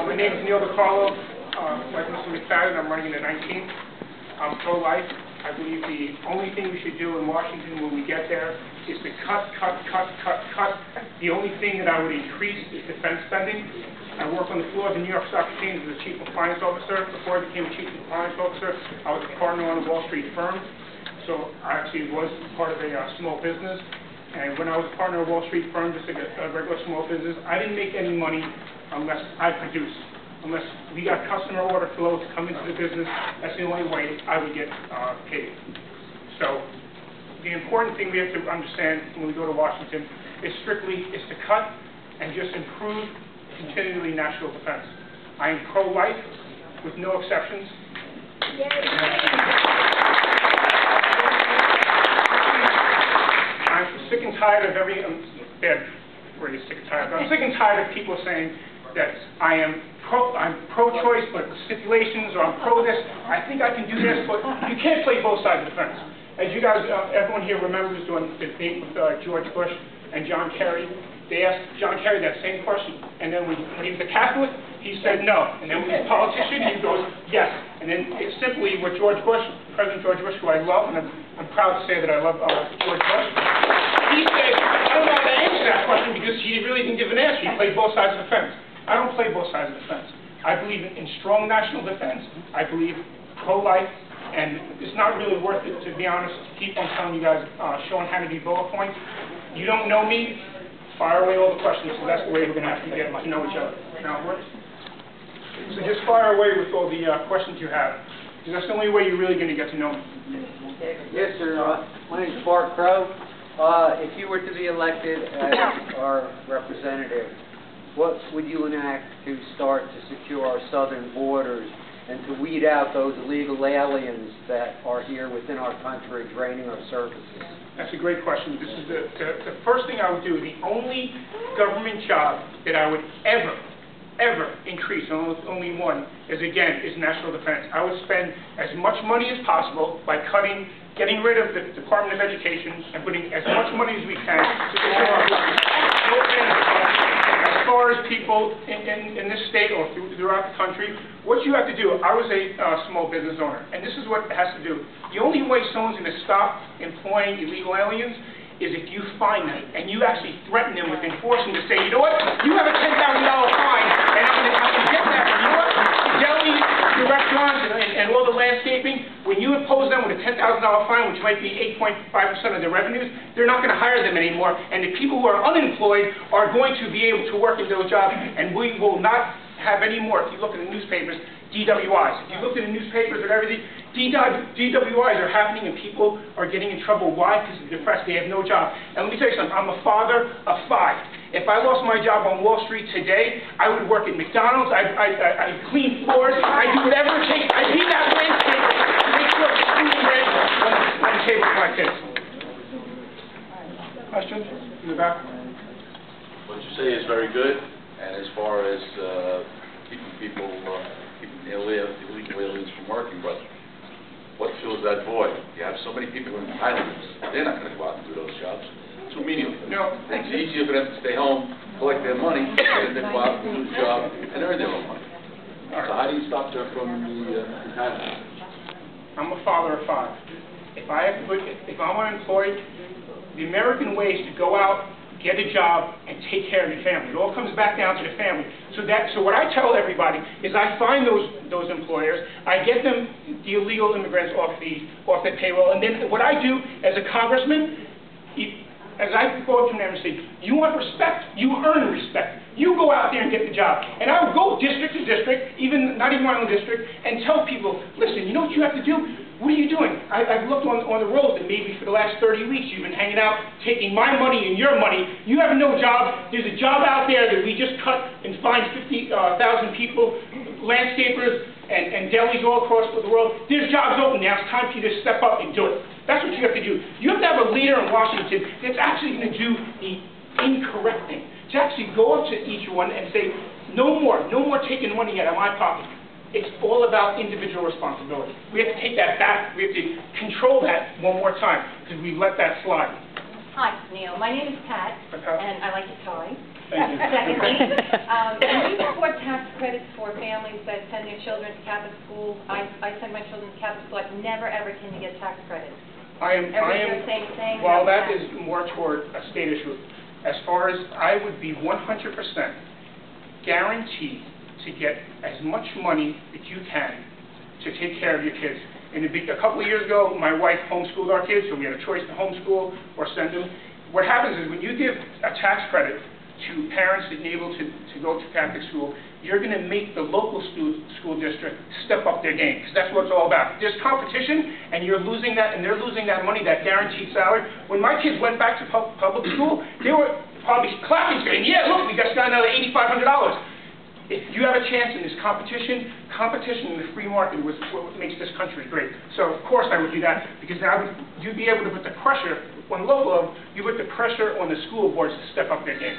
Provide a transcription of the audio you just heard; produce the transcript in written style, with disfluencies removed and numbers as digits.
My name is Neil DiCarlo. Like Mr. McFadden, I'm running in the 19th. I'm pro-life. I believe the only thing we should do in Washington when we get there is to cut. The only thing that I would increase is defense spending. I work on the floor of the New York Stock Exchange as a chief compliance officer. Before I became a chief compliance officer, I was a partner on a Wall Street firm. So I actually was part of a small business. And when I was a partner of a Wall Street firm, just like a regular small business, I didn't make any money unless I produced. Unless we got customer order flow to come into the business, that's the only way I would get paid. So the important thing we have to understand when we go to Washington is to cut and just improve continually national defense. I am pro-life with no exceptions. I'm sick and tired of bad phrase, sick and tired. I'm sick and tired of people saying that I'm pro-choice, but stipulations, or I'm pro this. I think I can do this, but you can't play both sides of the fence. As you guys, everyone here remembers during the debate with George Bush and John Kerry, they asked John Kerry that same question, and then when he was a Catholic, he said no. And then when he was a politician, he goes yes. And then it's simply with George Bush, President George Bush, who I love, and I'm proud to say that I love George Bush. He said, I don't know how to answer that question because he really didn't give an answer. He played both sides of the fence. I don't play both sides of the fence. I believe in strong national defense. I believe pro-life, and it's not really worth it, to be honest, to keep on telling you guys, Sean Hannity bullet points. You don't know me, fire away all the questions, so that's the way we're going to have to get to know each other. Now it works? So just fire away with all the questions you have, because that's the only way you're really going to get to know me. Yes, sir. My name is Bart Crow. If you were to be elected as our representative, what would you enact to start to secure our southern borders and to weed out those illegal aliens that are here within our country draining our services? That's a great question. This is the first thing I would do. The only government job that I would ever increase, only one, is national defense. I would spend as much money as possible by getting rid of the Department of Education and putting as much money as we can to secure our borders. As far as people in this state or throughout the country, what you have to do, I was a small business owner, and this is what it has to do. The only way someone's going to stop employing illegal aliens is if you find them, and you actually threaten them with enforcement to say, you know what, you have a $10,000 fine, and I can get that. You know what, the delis, the restaurants, and all the landscaping, when you impose them with a $10,000 fine, which might be 8.5% of their revenues, they're not going to hire them anymore, and the people who are unemployed are going to be able to work in those jobs, and we will not have any more. If you look at the newspapers, DWIs. If you look at the newspapers and everything, DWIs are happening and people are getting in trouble. Why? Because they're depressed. They have no job. And let me tell you something. I'm a father of 5. If I lost my job on Wall Street today, I would work at McDonald's. I'd clean floors. I'd do whatever it takes. I'd be that landscaper to make sure the food and bread on the table for my kids. Questions in the back? What you say is very good. And as far as keeping illegal aliens from working, but what fills that void? You have so many people in entitlements, they're not going to go out and do those jobs. Too menial. No. It's easier for them to stay home, collect their money, and then go out and do the job and earn their own money. So how do you stop them from the entitlements? I'm a father of 5. If I'm unemployed, the American way is to go out, get a job, and take care of your family. It all comes back down to the family. So what I tell everybody is I find those employers, I get them the illegal immigrants off their payroll, and then what I do as a congressman, as I go up to them and say, you want respect? You earn respect. You go out there and get the job. And I would go district to district, not even my own district, and tell people, listen, you know what you have to do? What are you doing? I've looked on the road that maybe for the last 30 weeks you've been hanging out, taking my money and your money. You have no job. There's a job out there that we just cut and fined 50,000 people, landscapers and delis all across the world. There's jobs open now. It's time for you to step up and do it. That's what you have to do. You have to have a leader in Washington that's actually going to do the incorrect thing. To actually go up to each one and say, no more taking money out of my pocket. It's all about individual responsibility. We have to take that back. We have to control that one more time because we let that slide. Hi, Neil. My name is Pat, and I like to tie. Thank you. Secondly, do you support tax credits for families that send their children to Catholic school? I send my children to Catholic school. I've never, ever can you get tax credits. Every year, same thing. Well, that is more toward a state issue. As far as, I would be 100% guaranteed to get as much money that you can to take care of your kids. And a couple of years ago, my wife homeschooled our kids, so we had a choice to homeschool or send them. What happens is when you give a tax credit to parents that are able to go to Catholic school, you're going to make the local school district step up their game, because that's what it's all about. There's competition, and you're losing that, and they're losing that money, that guaranteed salary. When my kids went back to public school, they were probably clapping, saying, yeah, look, we just got another $8,500. If you have a chance in this competition in the free market was what makes this country great. So, of course, I would do that, because now you'd be able to put the pressure on local level, you put the pressure on the school boards to step up their game.